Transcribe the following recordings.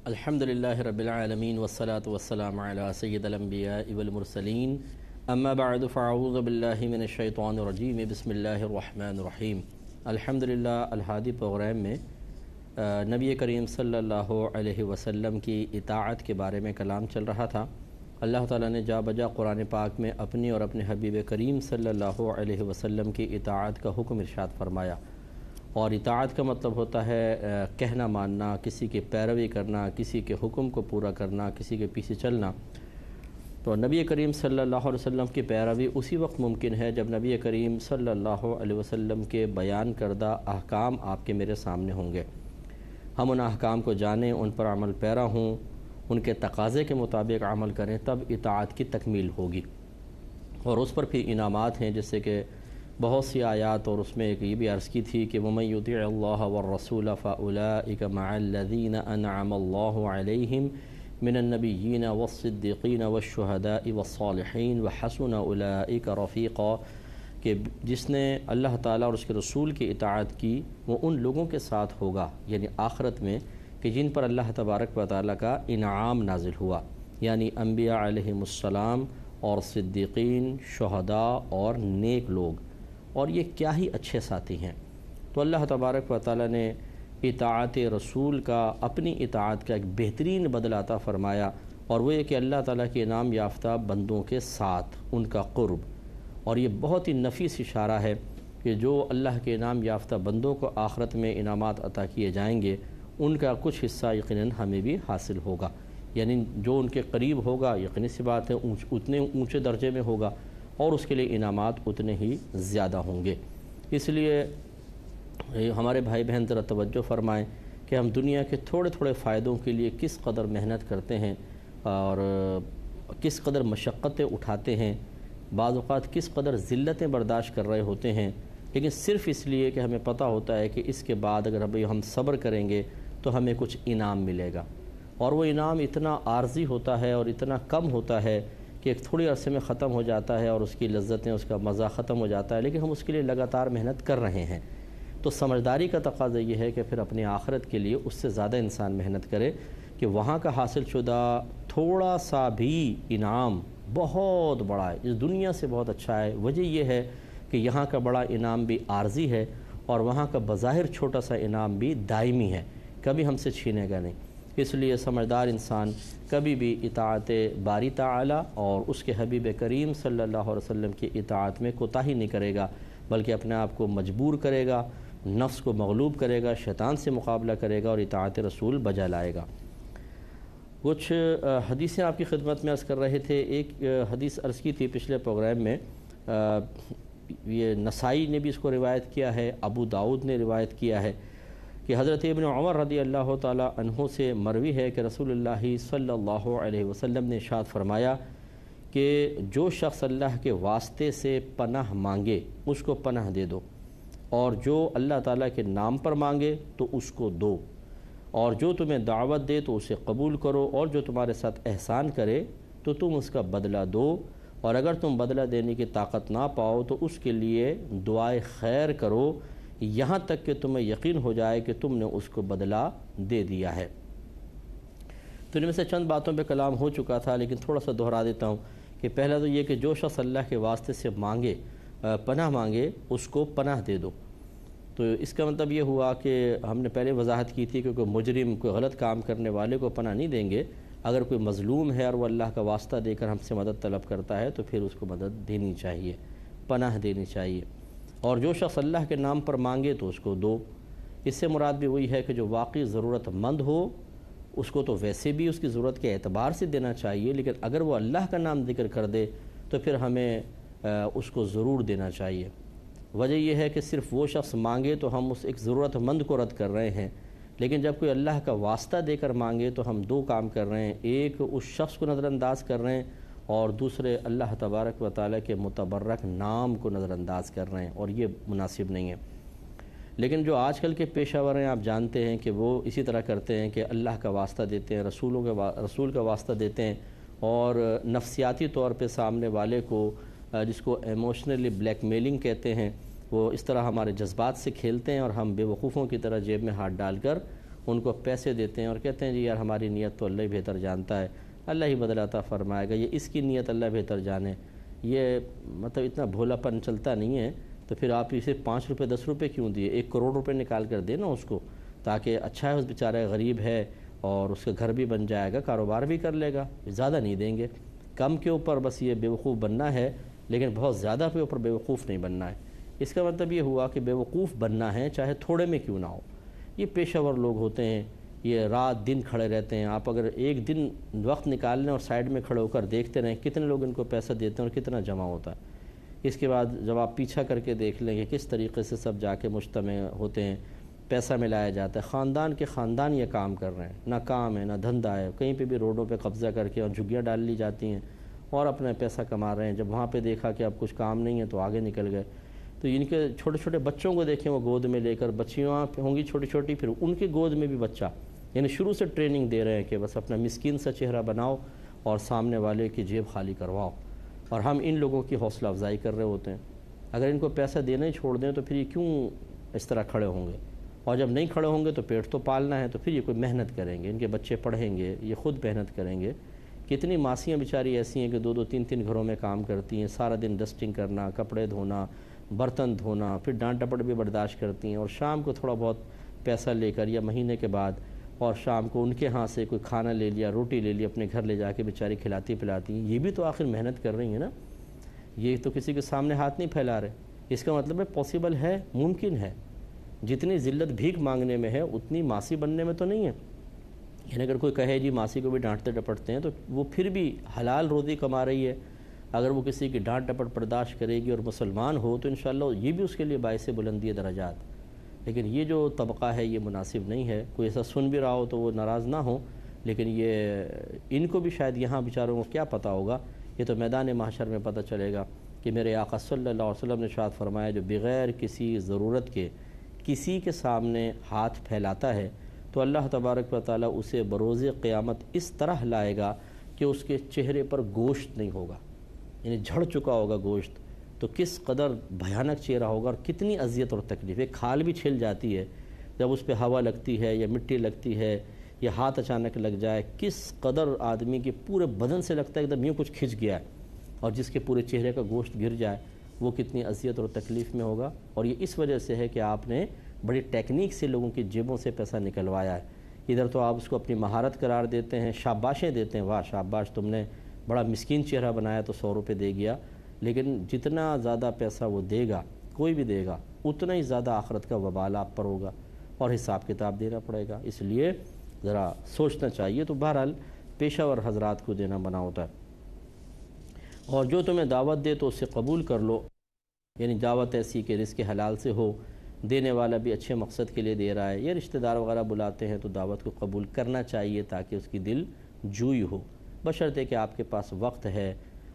الحمدللہ رب العالمین والصلاة والسلام علی سید الانبیاء والمرسلین اما بعد فاعوذ باللہ من الشیطان الرجیم بسم اللہ الرحمن الرحیم۔ الحمدللہ الہادی پروگرام میں نبی کریم صلی اللہ علیہ وسلم کی اطاعت کے بارے میں کلام چل رہا تھا۔ اللہ تعالیٰ نے جا بجا قرآن پاک میں اپنی اور اپنے حبیب کریم صلی اللہ علیہ وسلم کی اطاعت کا حکم ارشاد فرمایا، اور اطاعت کا مطلب ہوتا ہے کہنا ماننا، کسی کی پیروی کرنا، کسی کے حکم کو پورا کرنا، کسی کے پیچھے چلنا۔ تو نبی کریم صلی اللہ علیہ وسلم کی پیروی اسی وقت ممکن ہے جب نبی کریم صلی اللہ علیہ وسلم کے بیان کردہ احکام آپ کے میرے سامنے ہوں گے، ہم ان احکام کو جانیں، ان پر عمل پیرا ہوں، ان کے تقاضے کے مطابق عمل کریں، تب اطاعت کی تکمیل ہوگی۔ اور اس پر پھر انعامات ہیں، جیسے کہ بہت سی آیات، اور اس میں ایک یہ بھی عرض کی تھی کہ وَمَن يُطِعِ اللَّهَ وَالرَّسُولَ فَأُولَٰئِكَ مَعَ الَّذِينَ أَنْعَمَ اللَّهُ عَلَيْهِمْ مِنَ النَّبِيِّينَ وَالصِّدِّيقِينَ وَالشُّهَدَاءِ وَالصَّالِحِينَ وَحَسُنَ أُولَٰئِكَ رَفِيقًا، کہ جس نے اللہ تعالیٰ اور اس کے رسول کی اطاعت کی وہ ان لوگوں کے ساتھ ہوگا، یعنی آخرت میں، کہ جن پر اللہ تبارک و تعالیٰ کا انعام نازل ہوا، یعنی انبیاء علیہم السلام اور صدیقین، شہداء اور نیک لوگ، اور یہ کیا ہی اچھے ساتھی ہیں۔ تو اللہ تبارک و تعالیٰ نے اطاعت رسول کا، اپنی اطاعت کا ایک بہترین بدلہ عطا فرمایا، اور وہ یہ کہ اللہ تعالیٰ کے انعام یافتہ بندوں کے ساتھ ان کا قرب۔ اور یہ بہت ہی نفیس اشارہ ہے کہ جو اللہ کے انعام یافتہ بندوں کو آخرت میں انعامات عطا کیے جائیں گے، ان کا کچھ حصہ یقیناً ہمیں بھی حاصل ہوگا، یعنی جو ان کے قریب ہوگا یقینی سی بات ہے اتنے اونچے درجے میں ہوگا، اور اس کے لیے انعامات اتنے ہی زیادہ ہوں گے۔ اس لیے ہمارے بھائی بہن ذرا توجہ فرمائیں کہ ہم دنیا کے تھوڑے تھوڑے فائدوں کے لیے کس قدر محنت کرتے ہیں، اور کس قدر مشقتیں اٹھاتے ہیں، بعض اوقات کس قدر ذلتیں برداشت کر رہے ہوتے ہیں، لیکن صرف اس لیے کہ ہمیں پتہ ہوتا ہے کہ اس کے بعد اگر ہم صبر کریں گے تو ہمیں کچھ انعام ملے گا، اور وہ انعام اتنا عارضی ہوتا ہے اور اتنا کم ہوتا ہے کہ ایک تھوڑی عرصے میں ختم ہو جاتا ہے، اور اس کی لذتیں، اس کا مزہ ختم ہو جاتا ہے، لیکن ہم اس کے لیے لگاتار محنت کر رہے ہیں۔ تو سمجھداری کا تقاضا یہ ہے کہ پھر اپنی آخرت کے لیے اس سے زیادہ انسان محنت کرے کہ وہاں کا حاصل شدہ تھوڑا سا بھی انعام بہت بڑا ہے، اس دنیا سے بہت اچھا ہے۔ وجہ یہ ہے کہ یہاں کا بڑا انعام بھی عارضی ہے، اور وہاں کا بظاہر چھوٹا سا انعام بھی دائمی ہے، کبھی ہم سے چھینے گا نہیں۔ اس لیے سمجھدار انسان کبھی بھی اطاعت باری تعالیٰ اور اس کے حبیب کریم صلی اللہ علیہ وسلم کی اطاعت میں کوتاہی نہیں کرے گا، بلکہ اپنے آپ کو مجبور کرے گا، نفس کو مغلوب کرے گا، شیطان سے مقابلہ کرے گا، اور اطاعت رسول بجا لائے گا۔ کچھ حدیثیں آپ کی خدمت میں عرض کر رہے تھے۔ ایک حدیث عرض کی تھی پچھلے پروگرام میں، یہ نسائی نے بھی اس کو روایت کیا ہے، ابو داؤد نے روایت کیا ہے، کہ حضرت ابن عمر رضی اللہ تعالیٰ عنہ سے مروی ہے کہ رسول اللہ صلی اللہ علیہ وسلم نے ارشاد فرمایا کہ جو شخص اللہ کے واسطے سے پناہ مانگے اس کو پناہ دے دو، اور جو اللہ تعالیٰ کے نام پر مانگے تو اس کو دو، اور جو تمہیں دعوت دے تو اسے قبول کرو، اور جو تمہارے ساتھ احسان کرے تو تم اس کا بدلہ دو، اور اگر تم بدلہ دینے کی طاقت نہ پاؤ تو اس کے لیے دعائے خیر کرو، یہاں تک کہ تمہیں یقین ہو جائے کہ تم نے اس کو بدلہ دے دیا ہے۔ تو ان میں سے چند باتوں پہ کلام ہو چکا تھا، لیکن تھوڑا سا دہرا دیتا ہوں کہ پہلا تو یہ کہ جو شخص اللہ کے واسطے سے مانگے، پناہ مانگے، اس کو پناہ دے دو۔ تو اس کا مطلب یہ ہوا کہ ہم نے پہلے وضاحت کی تھی کہ کوئی مجرم، کوئی غلط کام کرنے والے کو پناہ نہیں دیں گے۔ اگر کوئی مظلوم ہے اور وہ اللہ کا واسطہ دے کر ہم سے مدد طلب کرتا ہے تو پھر اس کو مدد دینی چاہیے، پناہ دینی چاہیے۔ اور جو شخص اللہ کے نام پر مانگے تو اس کو دو۔ اس سے مراد بھی وہی ہے کہ جو واقعی ضرورت مند ہو اس کو تو ویسے بھی اس کی ضرورت کے اعتبار سے دینا چاہیے، لیکن اگر وہ اللہ کا نام ذکر کر دے تو پھر ہمیں اس کو ضرور دینا چاہیے۔ وجہ یہ ہے کہ صرف وہ شخص مانگے تو ہم اس ایک ضرورت مند کو رد کر رہے ہیں، لیکن جب کوئی اللہ کا واسطہ دے کر مانگے تو ہم دو کام کر رہے ہیں، ایک اس شخص کو نظر انداز کر رہے ہیں، اور دوسرے اللہ تبارک و تعالیٰ کے متبرک نام کو نظر انداز کر رہے ہیں، اور یہ مناسب نہیں ہے۔ لیکن جو آج کل کے پیشہ ور ہیں، آپ جانتے ہیں کہ وہ اسی طرح کرتے ہیں کہ اللہ کا واسطہ دیتے ہیں، رسول کا واسطہ دیتے ہیں، اور نفسیاتی طور پہ سامنے والے کو، جس کو ایموشنلی بلیک میلنگ کہتے ہیں، وہ اس طرح ہمارے جذبات سے کھیلتے ہیں، اور ہم بے وقوفوں کی طرح جیب میں ہاتھ ڈال کر ان کو پیسے دیتے ہیں اور کہتے ہیں جی یار ہماری نیت تو اللہ ہی بہتر جانتا ہے، اللہ ہی بدلہ عطا فرمائے گا، یہ اس کی نیت اللہ بہتر جانے، یہ مطلب اتنا بھولا پن چلتا نہیں ہے۔ تو پھر آپ اسے 5 روپے 10 روپے کیوں دیے، 1 کروڑ روپے نکال کر دے نا اس کو، تاکہ اچھا ہے، اس بیچارہ غریب ہے اور اس کا گھر بھی بن جائے گا، کاروبار بھی کر لے گا۔ زیادہ نہیں دیں گے، کم کے اوپر بس یہ بیوقوف بننا ہے، لیکن بہت زیادہ کے اوپر بیوقوف نہیں بننا ہے۔ اس کا مطلب یہ ہوا کہ بیوقوف بننا ہے چاہے تھوڑے میں کیوں نہ ہو۔ یہ پیشہ ور لوگ ہوتے ہیں، یہ رات دن کھڑے رہتے ہیں۔ آپ اگر ایک دن وقت نکال لیں اور سائیڈ میں کھڑے ہو کر دیکھتے رہیں کتنے لوگ ان کو پیسہ دیتے ہیں اور کتنا جمع ہوتا ہے۔ اس کے بعد جب آپ پیچھا کر کے دیکھ لیں کہ کس طریقے سے سب جا کے مجتمع ہوتے ہیں، پیسہ ملایا جاتا ہے، خاندان کے خاندان یہ کام کر رہے ہیں، نہ کام ہے نہ دھندا ہے، کہیں پہ بھی روڈوں پہ قبضہ کر کے اور جھگیاں ڈال لی جاتی ہیں اور اپنا پیسہ کما رہے ہیں۔ جب وہاں پہ دیکھا کہ اب کچھ کام نہیں ہے تو آگے نکل گئے۔ تو ان کے چھوٹے چھوٹے بچوں کو دیکھیں، وہ گود میں لے کر، بچیاں ہوں گی چھوٹی چھوٹی، پھر ان کے گود میں بھی بچہ، یعنی شروع سے ٹریننگ دے رہے ہیں کہ بس اپنا مسکین سا چہرہ بناؤ اور سامنے والے کی جیب خالی کرواؤ، اور ہم ان لوگوں کی حوصلہ افزائی کر رہے ہوتے ہیں۔ اگر ان کو پیسہ دینا ہی چھوڑ دیں تو پھر یہ کیوں اس طرح کھڑے ہوں گے، اور جب نہیں کھڑے ہوں گے تو پیٹ تو پالنا ہے، تو پھر یہ کوئی محنت کریں گے، ان کے بچے پڑھیں گے، یہ خود محنت کریں گے۔ کتنی ماسیاں بیچاری ایسی ہیں کہ 2 2 3 3 گھروں میں کام کرتی ہیں، سارا دن ڈسٹنگ کرنا، کپڑے دھونا، برتن دھونا، پھر ڈانٹ ڈپٹ بھی برداشت کرتی ہیں، اور شام کو تھوڑا بہت پیسہ لے کر یا مہینے کے بعد، اور شام کو ان کے ہاں سے کوئی کھانا لے لیا، روٹی لے لی، اپنے گھر لے جا کے بیچاری کھلاتی پلاتی ہیں۔ یہ بھی تو آخر محنت کر رہی ہیں نا، یہ تو کسی کے سامنے ہاتھ نہیں پھیلا رہے۔ اس کا مطلب ہے پاسبل ہے، ممکن ہے۔ جتنی ذلت بھیک مانگنے میں ہے اتنی ماسی بننے میں تو نہیں ہے۔ یعنی اگر کوئی کہے جی ماسی کو بھی ڈانٹتے ڈپٹتے ہیں، تو وہ پھر بھی حلال روزی کما رہی ہے۔ اگر وہ کسی کی ڈانٹ ڈپٹ برداشت کرے گی اور مسلمان ہو تو انشاءاللہ یہ بھی اس کے لیے باعث بلندی درجات۔ لیکن یہ جو طبقہ ہے یہ مناسب نہیں ہے۔ کوئی ایسا سن بھی رہا ہو تو وہ ناراض نہ ہو، لیکن یہ ان کو بھی شاید یہاں بیچاروں کو کیا پتہ ہوگا، یہ تو میدان محشر میں پتہ چلے گا کہ میرے آقا صلی اللہ علیہ وسلم نے ارشاد فرمایا جو بغیر کسی ضرورت کے کسی کے سامنے ہاتھ پھیلاتا ہے تو اللہ تبارک و تعالیٰ اسے بروز قیامت اس طرح لائے گا کہ اس کے چہرے پر گوشت نہیں ہوگا، یعنی جھڑ چکا ہوگا گوشت۔ تو کس قدر بھیانک چہرہ ہوگا اور کتنی اذیت اور تکلیف۔ ایک کھال بھی چھل جاتی ہے جب اس پہ ہوا لگتی ہے یا مٹی لگتی ہے یا ہاتھ اچانک لگ جائے، کس قدر آدمی کے پورے بدن سے لگتا ہے ایک دم یوں کچھ کھنچ گیا ہے، اور جس کے پورے چہرے کا گوشت گر جائے وہ کتنی اذیت اور تکلیف میں ہوگا۔ اور یہ اس وجہ سے ہے کہ آپ نے بڑی ٹیکنیک سے لوگوں کی جیبوں سے پیسہ نکلوایا ہے۔ ادھر تو آپ اس کو اپنی مہارت قرار دیتے ہیں، شاباشیں دیتے ہیں، واہ شاباش تم نے بڑا مسکین چہرہ بنایا تو 100 روپے دے گیا، لیکن جتنا زیادہ پیسہ وہ دے گا، کوئی بھی دے گا، اتنا ہی زیادہ آخرت کا وبال آپ پر ہوگا اور حساب کتاب دینا پڑے گا۔ اس لیے ذرا سوچنا چاہیے۔ تو بہرحال پیشہ ور حضرات کو دینا منع ہوتا ہے، اور جو تمہیں دعوت دے تو اسے قبول کر لو، یعنی دعوت ایسی کہ رزق حلال سے ہو، دینے والا بھی اچھے مقصد کے لیے دے رہا ہے، یہ رشتہ دار وغیرہ بلاتے ہیں تو دعوت کو قبول کرنا چاہیے تاکہ اس کی دل جوئی ہو، بشرطے کہ آپ کے پاس وقت ہے،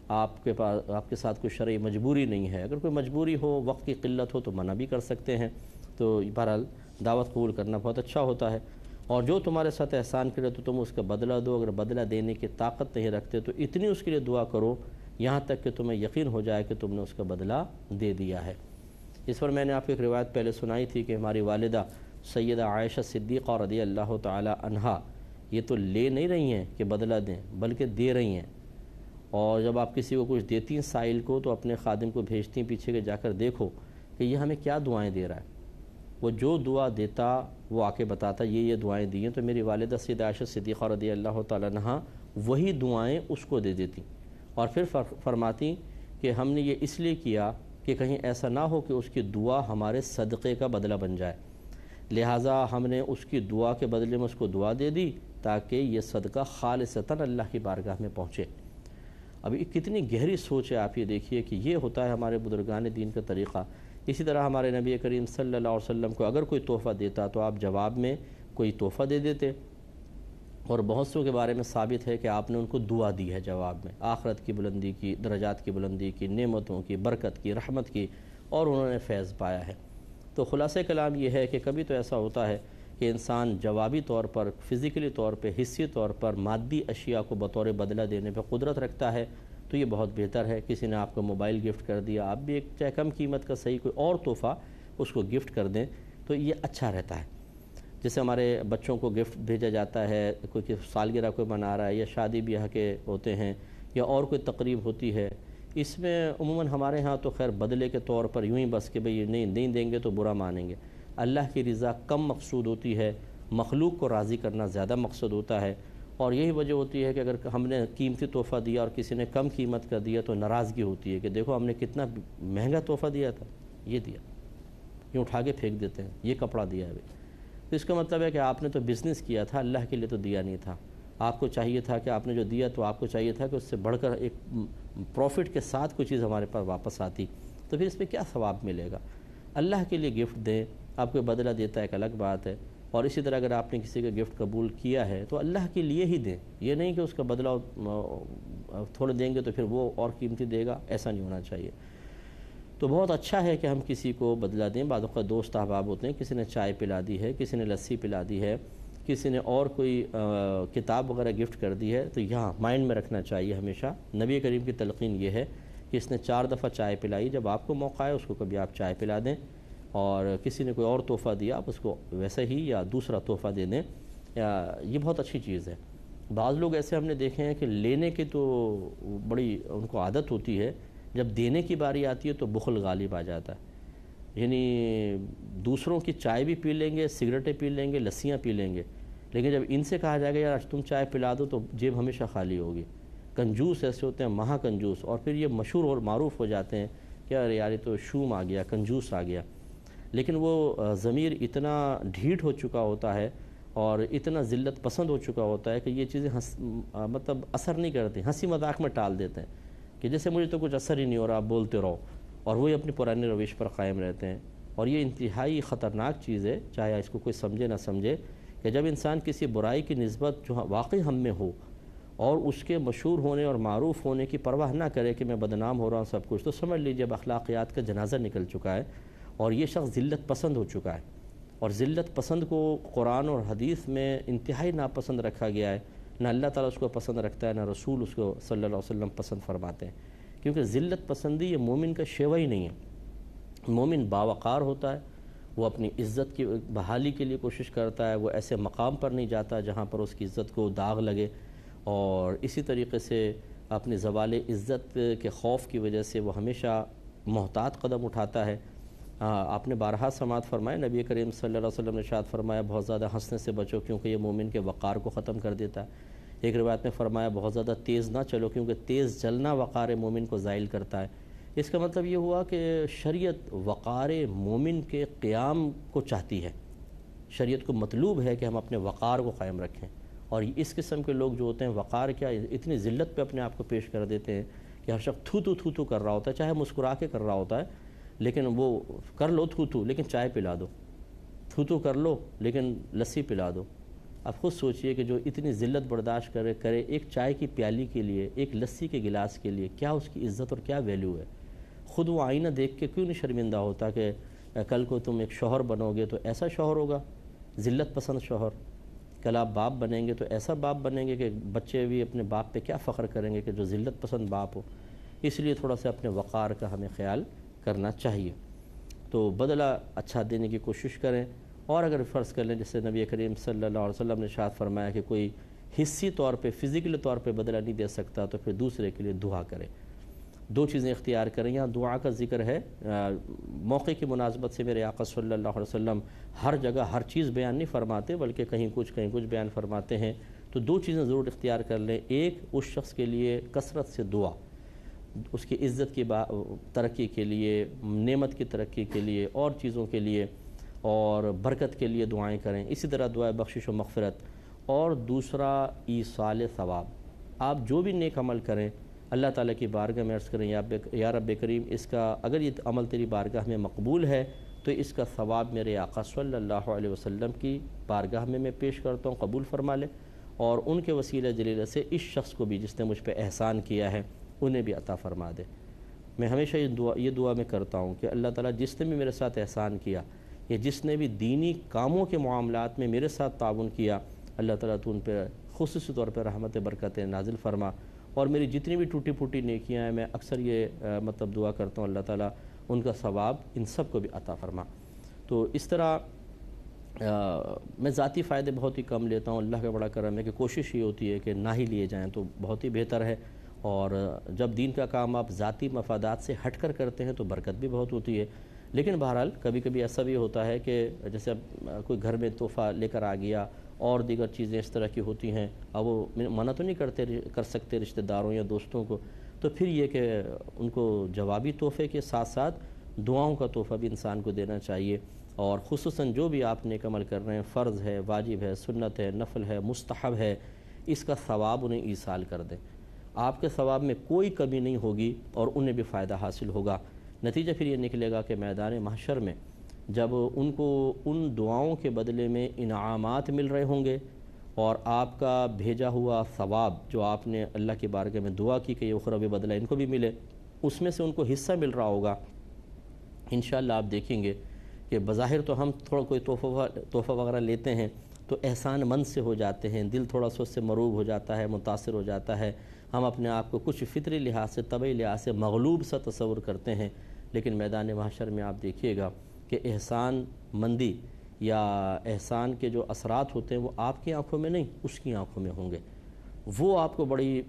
آپ کے ساتھ کوئی شرعی مجبوری نہیں ہے۔ اگر کوئی مجبوری ہو، وقت کی قلت ہو تو منع بھی کر سکتے ہیں۔ تو بہرحال دعوت قبول کرنا بہت اچھا ہوتا ہے۔ اور جو تمہارے ساتھ احسان کرے تو تم اس کا بدلہ دو، اگر بدلہ دینے کی طاقت نہیں رکھتے تو اتنی اس کے لیے دعا کرو یہاں تک کہ تمہیں یقین ہو جائے کہ تم نے اس کا بدلہ دے دیا ہے۔ اس پر میں نے آپ کو ایک روایت پہلے سنائی تھی کہ ہماری والدہ سیدہ عائشہ صدیقہ رضی اللہ تعالی عنہا یہ تو لے نہیں رہی ہیں کہ بدلہ دیں، بلکہ دے رہی ہیں۔ اور جب آپ کسی کو کچھ دیتی ہیں سائل کو تو اپنے خادم کو بھیجتی ہیں پیچھے کے جا کر دیکھو کہ یہ ہمیں کیا دعائیں دے رہا ہے۔ وہ جو دعا دیتا وہ آ کے بتاتا یہ دعائیں دی ہیں، تو میری والدہ سیدہ عائشہ صدیقہ رضی اللہ تعالی عنہا وہی دعائیں اس کو دے دیتی اور پھر فرماتی کہ ہم نے یہ اس لیے کیا کہ کہیں ایسا نہ ہو کہ اس کی دعا ہمارے صدقے کا بدلہ بن جائے، لہٰذا ہم نے اس کی دعا کے بدلے میں اس کو دعا دے دی تاکہ یہ صدقہ خالصتاً اللہ کی بارگاہ میں پہنچے۔ اب یہ کتنی گہری سوچ ہے، آپ یہ دیکھیے کہ یہ ہوتا ہے ہمارے بزرگان دین کا طریقہ۔ اسی طرح ہمارے نبی کریم صلی اللہ علیہ وسلم کو اگر کوئی تحفہ دیتا تو آپ جواب میں کوئی تحفہ دے دیتے، اور بہت سو کے بارے میں ثابت ہے کہ آپ نے ان کو دعا دی ہے جواب میں، آخرت کی بلندی کی، درجات کی بلندی کی، نعمتوں کی، برکت کی، رحمت کی، اور انہوں نے فیض پایا ہے۔ تو خلاصہ کلام یہ ہے کہ کبھی تو ایسا ہوتا ہے کہ انسان جوابی طور پر، فزیکلی طور پہ، حصی طور پر مادی اشیاء کو بطور بدلہ دینے پہ قدرت رکھتا ہے، تو یہ بہت بہتر ہے۔ کسی نے آپ کو موبائل گفٹ کر دیا، آپ بھی ایک چاہے کم قیمت کا صحیح کوئی اور تحفہ اس کو گفٹ کر دیں تو یہ اچھا رہتا ہے۔ جیسے ہمارے بچوں کو گفٹ بھیجا جاتا ہے، کوئی سالگرہ کوئی منا رہا ہے یا شادی بیاہ کے ہوتے ہیں یا اور کوئی تقریب ہوتی ہے، اس میں عموماً ہمارے ہاں تو خیر بدلے کے طور پر یوں ہی بس کہ بھئی نہیں دیں گے تو برا مانیں گے۔ اللہ کی رضا کم مقصود ہوتی ہے، مخلوق کو راضی کرنا زیادہ مقصد ہوتا ہے، اور یہی وجہ ہوتی ہے کہ اگر ہم نے قیمتی تحفہ دیا اور کسی نے کم قیمت کا دیا تو ناراضگی ہوتی ہے کہ دیکھو ہم نے کتنا مہنگا تحفہ دیا تھا، یہ دیا، یوں اٹھا کے پھینک دیتے ہیں، یہ کپڑا دیا ہے۔ تو اس کا مطلب ہے کہ آپ نے تو بزنس کیا تھا، اللہ کے لیے تو دیا نہیں تھا۔ آپ کو چاہیے تھا کہ آپ نے جو دیا تو آپ کو چاہیے تھا کہ اس سے بڑھ کر ایک پروفٹ کے ساتھ کوئی چیز ہمارے پاس واپس آتی، تو پھر اس پہ کیا ثواب ملے گا؟ اللہ کے لیے گفٹ دیں، آپ کو بدلہ دیتا ہے ایک الگ بات ہے، اور اسی طرح اگر آپ نے کسی کا گفٹ قبول کیا ہے تو اللہ کے لیے ہی دیں، یہ نہیں کہ اس کا بدلہ تھوڑے دیں گے تو پھر وہ اور قیمتی دے گا، ایسا نہیں ہونا چاہیے۔ تو بہت اچھا ہے کہ ہم کسی کو بدلہ دیں۔ بعض اوقات دوست احباب ہوتے ہیں، کسی نے چائے پلا دی ہے، کسی نے لسی پلا دی ہے، کسی نے اور کوئی کتاب وغیرہ گفٹ کر دی ہے، تو یہاں مائنڈ میں رکھنا چاہیے ہمیشہ نبی کریم کی تلقین یہ ہے کہ اس نے 4 دفعہ چائے پلائی، جب آپ کو موقع ہے اس کو کبھی آپ چائے پلا دیں، اور کسی نے کوئی اور تحفہ دیا آپ اس کو ویسے ہی یا دوسرا تحفہ دے دیں، یہ بہت اچھی چیز ہے۔ بعض لوگ ایسے ہم نے دیکھے ہیں کہ لینے کی تو بڑی ان کو عادت ہوتی ہے، جب دینے کی باری آتی ہے تو بخل غالب آ جاتا ہے، یعنی دوسروں کی چائے بھی پی لیں گے، سگریٹیں پی لیں گے، لسیاں پی لیں گے، لیکن جب ان سے کہا جائے گا یار تم چائے پلا دو تو جیب ہمیشہ خالی ہوگی۔ کنجوس ایسے ہوتے ہیں، مہا کنجوس، اور پھر یہ مشہور اور معروف ہو جاتے ہیں کہ یار یہ تو شوم آ گیا، کنجوس آ گیا، لیکن وہ ضمیر اتنا ڈھیٹ ہو چکا ہوتا ہے اور اتنا ذلت پسند ہو چکا ہوتا ہے کہ یہ چیزیں مطلب اثر نہیں کرتی، ہنسی مذاق میں ٹال دیتے ہیں کہ جیسے مجھے تو کچھ اثر ہی نہیں ہو رہا، آپ بولتے رہو، اور وہی اپنی پرانی روش پر قائم رہتے ہیں، اور یہ انتہائی خطرناک چیز ہے، چاہے اس کو کوئی سمجھے نہ سمجھے، کہ جب انسان کسی برائی کی نسبت جو واقعی ہم میں ہو اور اس کے مشہور ہونے اور معروف ہونے کی پرواہ نہ کرے کہ میں بدنام ہو رہا ہوں سب کچھ، تو سمجھ لیجئے اب اخلاقیات کا جنازہ نکل چکا ہے اور یہ شخص ذلت پسند ہو چکا ہے، اور ذلت پسند کو قرآن اور حدیث میں انتہائی ناپسند رکھا گیا ہے، نہ اللہ تعالیٰ اس کو پسند رکھتا ہے، نہ رسول اس کو صلی اللہ علیہ وسلم پسند فرماتے ہیں، کیونکہ ذلت پسندی یہ مومن کا شیوہ ہی نہیں ہے۔ مومن باوقار ہوتا ہے، وہ اپنی عزت کی بحالی کے لیے کوشش کرتا ہے، وہ ایسے مقام پر نہیں جاتا جہاں پر اس کی عزت کو داغ لگے، اور اسی طریقے سے اپنی زوال عزت کے خوف کی وجہ سے وہ ہمیشہ محتاط قدم اٹھاتا ہے۔ آپ نے بارہا سماعت فرمائے، نبی کریم صلی اللہ علیہ وسلم نے ارشاد فرمایا بہت زیادہ ہنسنے سے بچو کیونکہ یہ مومن کے وقار کو ختم کر دیتا ہے۔ ایک روایت میں فرمایا بہت زیادہ تیز نہ چلو کیونکہ تیز چلنا وقار مومن کو زائل کرتا ہے۔ اس کا مطلب یہ ہوا کہ شریعت وقار مومن کے قیام کو چاہتی ہے، شریعت کو مطلوب ہے کہ ہم اپنے وقار کو قائم رکھیں، اور اس قسم کے لوگ جو ہوتے ہیں وقار کیا اتنی ذلت پہ اپنے آپ کو پیش کر دیتے ہیں کہ ہر شخص تھو تو کر رہا ہوتا ہے، چاہے مسکرا کے کر رہا ہوتا ہے، لیکن وہ کر لو تھو لیکن چائے پلا دو، تھو کر لو لیکن لسی پلا دو۔ اب خود سوچئے کہ جو اتنی ذلت برداشت کرے ایک چائے کی پیالی کے لیے، ایک لسی کے گلاس کے لیے، کیا اس کی عزت اور کیا ویلیو ہے؟ خود وہ آئینہ دیکھ کے کیوں نہیں شرمندہ ہوتا کہ کل کو تم ایک شوہر بنو گے تو ایسا شوہر ہوگا، ذلت پسند شوہر، کل آپ باپ بنیں گے تو ایسا باپ بنیں گے کہ بچے بھی اپنے باپ پہ کیا فخر کریں گے کہ جو ذلت پسند باپ ہو۔ اس لیے تھوڑا سا اپنے وقار کا ہمیں خیال کرنا چاہیے، تو بدلہ اچھا دینے کی کوشش کریں، اور اگر فرض کر لیں جیسے نبی کریم صلی اللہ علیہ وسلم نے ارشاد فرمایا کہ کوئی حصی طور پہ فزیکل طور پہ بدلہ نہیں دے سکتا تو پھر دوسرے کے لیے دعا کرے، 2 چیزیں اختیار کریں۔ یہاں دعا کا ذکر ہے، موقع کی مناسبت سے میرے آقا صلی اللہ علیہ وسلم ہر جگہ ہر چیز بیان نہیں فرماتے بلکہ کہیں کچھ بیان فرماتے ہیں، تو 2 چیزیں ضرور اختیار کر لیں۔ ایک، اس شخص کے لیے کثرت سے دعا، اس کی عزت کی ترقی کے لیے، نعمت کی ترقی کے لیے، اور چیزوں کے لیے، اور برکت کے لیے دعائیں کریں، اسی طرح دعائے بخشش و مغفرت۔ اور دوسرا ایصال ثواب، آپ جو بھی نیک عمل کریں اللہ تعالیٰ کی بارگاہ میں عرض کریں یا رب کریم اس کا اگر یہ عمل تیری بارگاہ میں مقبول ہے تو اس کا ثواب میرے آقا صلی اللہ علیہ وسلم کی بارگاہ میں پیش کرتا ہوں، قبول فرما لے، اور ان کے وسیلہ جلیلہ سے اس شخص کو بھی جس نے مجھ پہ احسان کیا ہے انہیں بھی عطا فرما دے۔ میں ہمیشہ یہ دعا میں کرتا ہوں کہ اللہ تعالیٰ جس نے بھی میرے ساتھ احسان کیا یا جس نے بھی دینی کاموں کے معاملات میں میرے ساتھ تعاون کیا، اللہ تعالیٰ تو ان پہ خصوصی طور پہ رحمت برکتیں نازل فرما، اور میری جتنی بھی ٹوٹی پھوٹی نیکیاں ہیں میں اکثر یہ مطلب دعا کرتا ہوں اللہ تعالیٰ ان کا ثواب ان سب کو بھی عطا فرما۔ تو اس طرح میں ذاتی فائدے بہت ہی کم لیتا ہوں، اللہ کا بڑا کرم ہے کہ کوشش یہ ہوتی ہے کہ نہ ہی لیے جائیں تو بہت ہی بہتر ہے، اور جب دین کا کام آپ ذاتی مفادات سے ہٹ کر کرتے ہیں تو برکت بھی بہت ہوتی ہے۔ لیکن بہرحال کبھی کبھی ایسا بھی ہوتا ہے کہ جیسے اب کوئی گھر میں تحفہ لے کر آ گیا اور دیگر چیزیں اس طرح کی ہوتی ہیں، اب وہ منع تو نہیں کر سکتے رشتہ داروں یا دوستوں کو، تو پھر یہ کہ ان کو جوابی تحفے کے ساتھ ساتھ دعاؤں کا تحفہ بھی انسان کو دینا چاہیے، اور خصوصاً جو بھی آپ نیک عمل کر رہے ہیں، فرض ہے، واجب ہے، سنت ہے، نفل ہے، مستحب ہے، اس کا ثواب انہیں ایصال کر دیں۔ آپ کے ثواب میں کوئی کمی نہیں ہوگی اور انہیں بھی فائدہ حاصل ہوگا۔ نتیجہ پھر یہ نکلے گا کہ میدان محشر میں جب ان کو ان دعاؤں کے بدلے میں انعامات مل رہے ہوں گے، اور آپ کا بھیجا ہوا ثواب جو آپ نے اللہ کی بارگاہ میں دعا کی کہ یہ اخروی بدلہ ان کو بھی ملے، اس میں سے ان کو حصہ مل رہا ہوگا، انشاءاللہ آپ دیکھیں گے کہ بظاہر تو ہم تھوڑا کوئی تحفہ وغیرہ لیتے ہیں تو احسان مند سے ہو جاتے ہیں، دل تھوڑا سا اس سے مروب ہو جاتا ہے، متاثر ہو جاتا ہے، ہم اپنے آپ کو کچھ فطری لحاظ سے، طبعی لحاظ سے مغلوب سا تصور کرتے ہیں، لیکن میدان محشر میں آپ دیکھیے گا کہ احسان مندی یا احسان کے جو اثرات ہوتے ہیں وہ آپ کی آنکھوں میں نہیں، اس کی آنکھوں میں ہوں گے، وہ آپ کو بڑی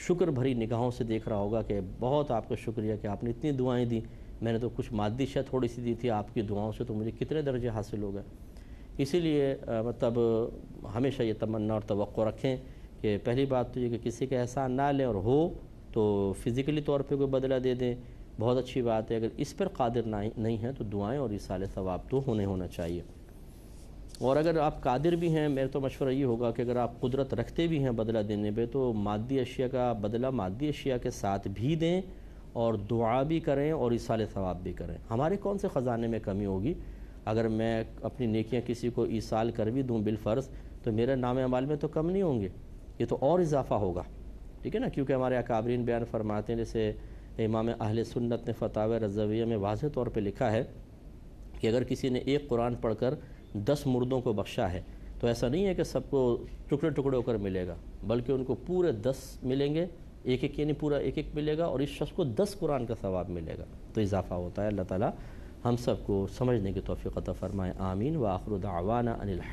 شکر بھری نگاہوں سے دیکھ رہا ہوگا کہ بہت آپ کا شکریہ کہ آپ نے اتنی دعائیں دیں، میں نے تو کچھ مادی شے تھوڑی سی دی تھی، آپ کی دعاؤں سے تو مجھے کتنے درجے حاصل ہو گئے۔ اسی لیے ہمیشہ یہ تمنا اور توقع رکھیں کہ پہلی بات تو یہ کہ کسی کا احسان نہ لیں، اور ہو تو فزیکلی طور پہ کوئی بدلہ دے دیں، بہت اچھی بات ہے، اگر اس پر قادر نہیں ہیں تو دعائیں اور ایصال ثواب تو ہونا چاہیے۔ اور اگر آپ قادر بھی ہیں، میرا تو مشورہ یہ ہوگا کہ اگر آپ قدرت رکھتے بھی ہیں بدلہ دینے پہ تو مادی اشیاء کا بدلہ مادی اشیاء کے ساتھ بھی دیں، اور دعا بھی کریں اور ایصال ثواب بھی کریں۔ ہمارے کون سے خزانے میں کمی ہوگی؟ اگر میں اپنی نیکیاں کسی کو ایصال کر بھی دوں بالفرض تو میرے نام اعمال میں تو کم نہیں ہوں گے، یہ تو اور اضافہ ہوگا، ٹھیک ہے نا؟ کیونکہ ہمارے اکابرین بیان فرماتے ہیں، جیسے امام اہل سنت نے فتاوی رضویہ میں واضح طور پہ لکھا ہے کہ اگر کسی نے ایک قرآن پڑھ کر 10 مردوں کو بخشا ہے تو ایسا نہیں ہے کہ سب کو ٹکڑے ٹکڑے ہو کر ملے گا، بلکہ ان کو پورے 10 ملیں گے، ایک یعنی پورا ایک ملے گا، اور اس شخص کو 10 قرآن کا ثواب ملے گا، تو اضافہ ہوتا ہے۔ اللہ تعالی ہم سب کو سمجھنے کی توفیق عطا فرمائے، آمین۔ وآخر دعوانا ان الحمد